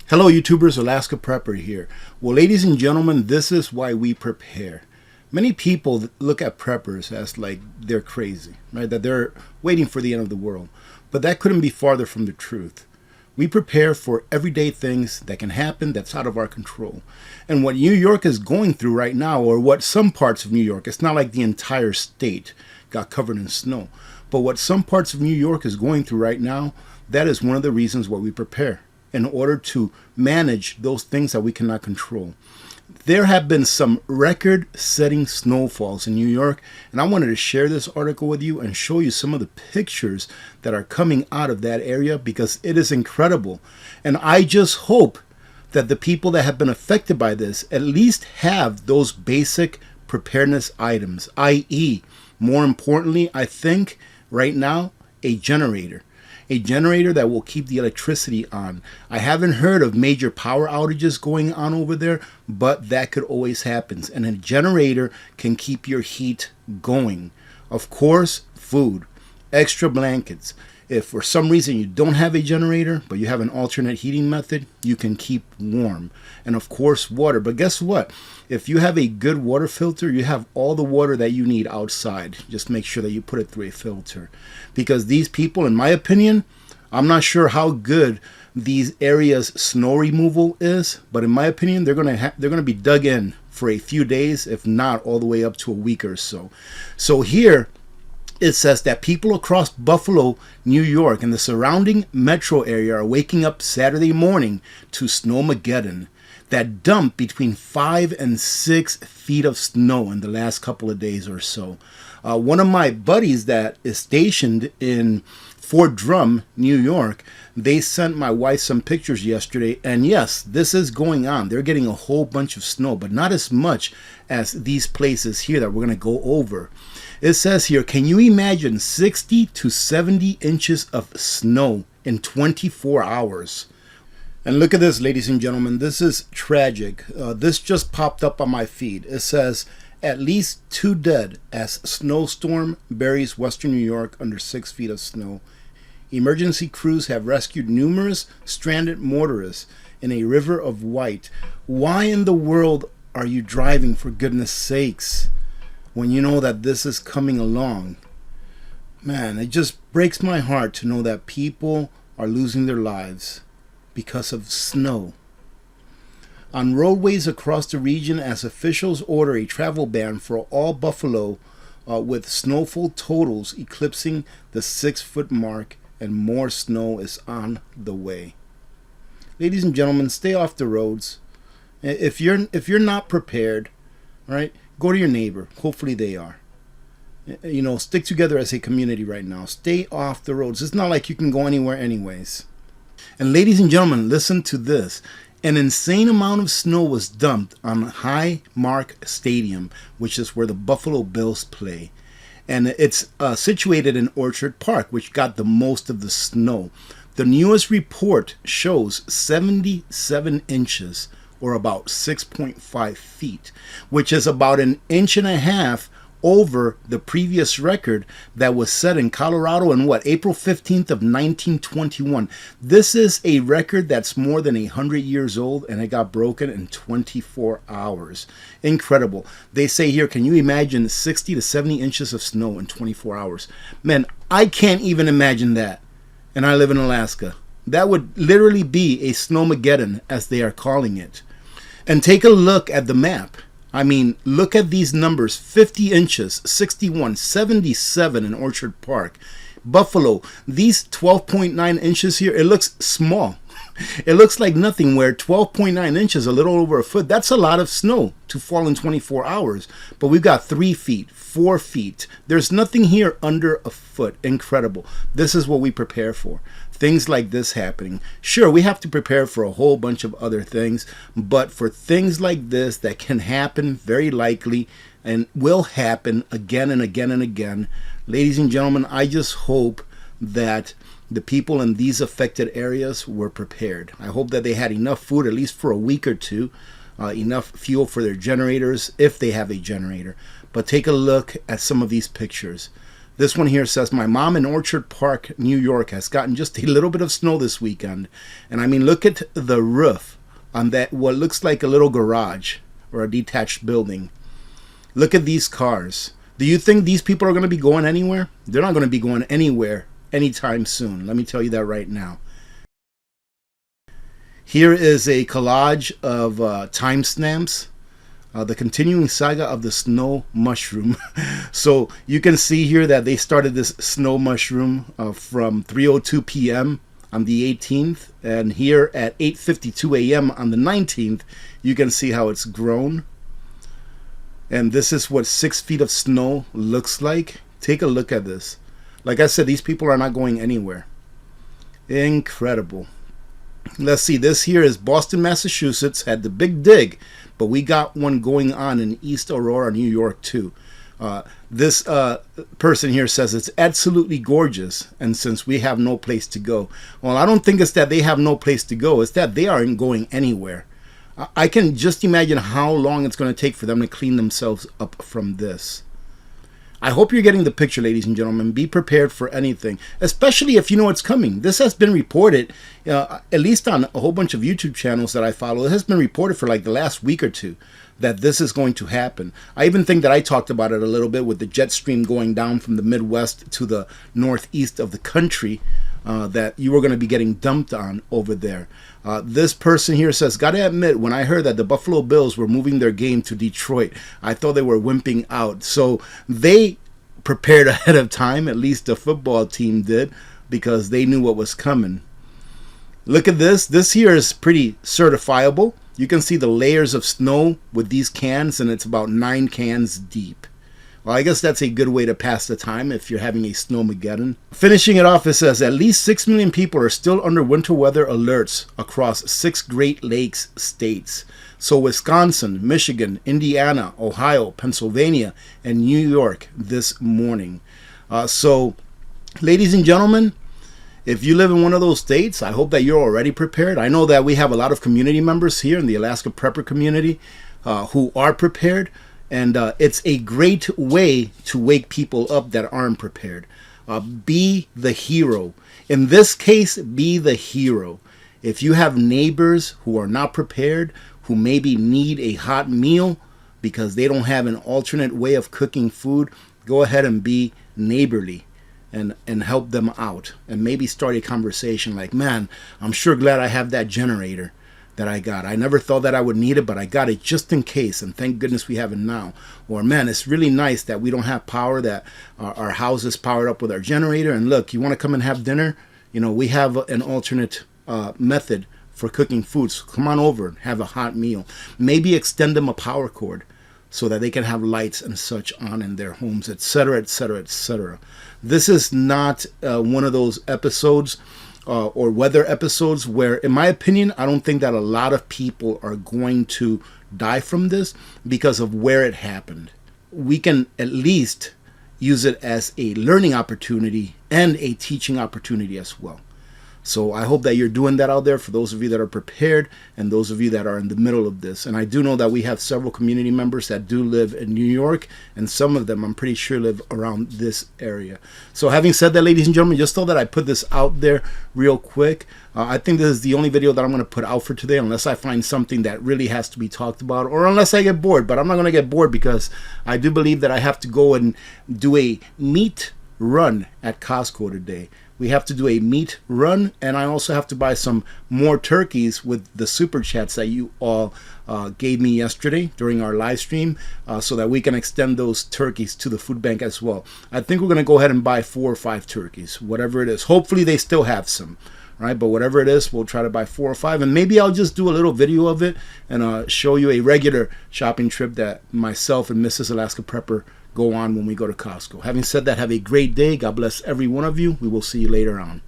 Hello YouTubers, Alaska Prepper here. Well, ladies and gentlemen, this is why we prepare. Many people look at preppers as like they're crazy, right? That they're waiting for the end of the world. But that couldn't be farther from the truth. We prepare for everyday things that can happen that's out of our control. And what New York is going through right now, or what some parts of New York, it's not like the entire state got covered in snow. But what some parts of New York is going through right now, that is one of the reasons why we prepare, in order to manage those things that we cannot control. There have been some record-setting snowfalls in New York, and I wanted to share this article with you and show you some of the pictures that are coming out of that area because it is incredible. And I just hope that the people that have been affected by this at least have those basic preparedness items, i.e., more importantly, I think right now, a generator. A generator that will keep the electricity on. I haven't heard of major power outages going on over there, but that could always happen. And a generator can keep your heat going. Of course, food, extra blankets. If for some reason you don't have a generator, but you have an alternate heating method, you can keep warm. And of course, water. But guess what? If you have a good water filter, you have all the water that you need outside. Just make sure that you put it through a filter. Because these people, in my opinion, I'm not sure how good these areas' snow removal is, but in my opinion, they're gonna be dug in for a few days, if not all the way up to a week or so. So here, it says that people across Buffalo, New York, and the surrounding metro area are waking up Saturday morning to Snowmageddon that dumped between 5 and 6 feet of snow in the last couple of days or so. One of my buddies that is stationed in Fort Drum, New York, they sent my wife some pictures yesterday, and yes, this is going on. They're getting a whole bunch of snow, but not as much as these places here that we're going to go over. It says here, can you imagine 60 to 70 inches of snow in 24 hours? And look at this, ladies and gentlemen. This is tragic. This just popped up on my feed. It says, at least 2 dead as snowstorm buries western New York under 6 feet of snow. Emergency crews have rescued numerous stranded motorists in a river of white. Why in the world are you driving, for goodness sakes, when you know that this is coming along? Man, it just breaks my heart to know that people are losing their lives because of snow. On roadways across the region, as officials order a travel ban for all Buffalo, with snowfall totals eclipsing the 6-foot mark, and more snow is on the way. Ladies and gentlemen, stay off the roads. If you're not prepared, right, go to your neighbor. Hopefully they are. You know, stick together as a community right now. Stay off the roads. It's not like you can go anywhere anyways. And ladies and gentlemen, listen to this. An insane amount of snow was dumped on Highmark Stadium, which is where the Buffalo Bills play. And it's situated in Orchard Park, which got the most of the snow. The newest report shows 77 inches, or about 6.5 feet, which is about 1.5 inches over the previous record that was set in Colorado on April 15th of 1921. This is a record that's more than 100 years old, and it got broken in 24 hours. Incredible. They say here, can you imagine 60 to 70 inches of snow in 24 hours? Man, I can't even imagine that. And I live in Alaska. That would literally be a Snowmageddon, as they are calling it. And take a look at the map. I mean, look at these numbers. 50 inches, 61, 77 in Orchard Park. Buffalo, these 12.9 inches here, it looks small. It looks like nothing, where 12.9 inches, a little over a foot, that's a lot of snow to fall in 24 hours. But we've got 3 feet, 4 feet. There's nothing here under a foot. Incredible. This is what we prepare for. Things like this happening. Sure, we have to prepare for a whole bunch of other things, but for things like this that can happen very likely and will happen again and again and again, ladies and gentlemen, I just hope that the people in these affected areas were prepared. I hope that they had enough food, at least for a week or two, enough fuel for their generators, if they have a generator. But take a look at some of these pictures. This one here says, my mom in Orchard Park, New York has gotten just a little bit of snow this weekend. And I mean, look at the roof on that, what looks like a little garage or a detached building. Look at these cars. Do you think these people are going to be going anywhere? They're not going to be going anywhere anytime soon. Let me tell you that right now. Here is a collage of timestamps. The continuing saga of the snow mushroom. So you can see here that they started this snow mushroom from 3:02 p.m. on the 18th, and here at 8:52 a.m. on the 19th, you can see how it's grown. And this is what 6 feet of snow looks like. Take a look at this. Like I said, these people are not going anywhere. Incredible. Let's see, this here is Boston, Massachusetts, had the big dig, but we got one going on in East Aurora, New York too. This person here says it's absolutely gorgeous, and since we have no place to go. Well, I don't think it's that they have no place to go, it's that they aren't going anywhere. I can just imagine how long it's going to take for them to clean themselves up from this. I hope you're getting the picture, ladies and gentlemen. Be prepared for anything, especially if you know it's coming. This has been reported, at least on a whole bunch of YouTube channels that I follow. It has been reported for like the last week or two that this is going to happen. I even think that I talked about it a little bit with the jet stream going down from the Midwest to the northeast of the country, that you were going to be getting dumped on over there. This person here says, gotta admit, when I heard that the Buffalo Bills were moving their game to Detroit, I thought they were wimping out. So they prepared ahead of time, at least the football team did, because they knew what was coming. Look at this. This here is pretty certifiable. You can see the layers of snow with these cans, and it's about 9 cans deep. Well, I guess that's a good way to pass the time if you're having a snowmageddon. Finishing it off, it says at least 6 million people are still under winter weather alerts across 6 Great Lakes states. So Wisconsin, Michigan, Indiana, Ohio, Pennsylvania, and New York this morning. So, ladies and gentlemen, if you live in one of those states, I hope that you're already prepared. I know that we have a lot of community members here in the Alaska Prepper community who are prepared. And it's a great way to wake people up that aren't prepared. Be the hero. In this case, be the hero. If you have neighbors who are not prepared, who maybe need a hot meal because they don't have an alternate way of cooking food, go ahead and be neighborly and help them out. And maybe start a conversation like, man, I'm sure glad I have that generator that I got. I never thought that I would need it, but I got it just in case, and thank goodness we have it now. Or, man, it's really nice that we don't have power, that our house is powered up with our generator, and look, you want to come and have dinner? You know, we have an alternate method for cooking food, so come on over and have a hot meal. Maybe extend them a power cord so that they can have lights and such on in their homes, etc., etc., etc. This is not one of those episodes or weather episodes where, in my opinion, I don't think that a lot of people are going to die from this because of where it happened. We can at least use it as a learning opportunity and a teaching opportunity as well. So I hope that you're doing that out there for those of you that are prepared and those of you that are in the middle of this. And I do know that we have several community members that do live in New York, and some of them I'm pretty sure live around this area. So having said that, ladies and gentlemen, just so that I put this out there real quick, I think this is the only video that I'm going to put out for today, unless I find something that really has to be talked about, or unless I get bored. But I'm not going to get bored because I do believe that I have to go and do a meat run at Costco today. We have to do a meat run, and I also have to buy some more turkeys with the super chats that you all gave me yesterday during our live stream, so that we can extend those turkeys to the food bank as well. I think we're going to go ahead and buy 4 or 5 turkeys, whatever it is. Hopefully they still have some, right? But whatever it is, we'll try to buy 4 or 5, and maybe I'll just do a little video of it and show you a regular shopping trip that myself and Mrs. Alaska Prepper go on when we go to Costco. Having said that, have a great day. God bless every one of you. We will see you later on.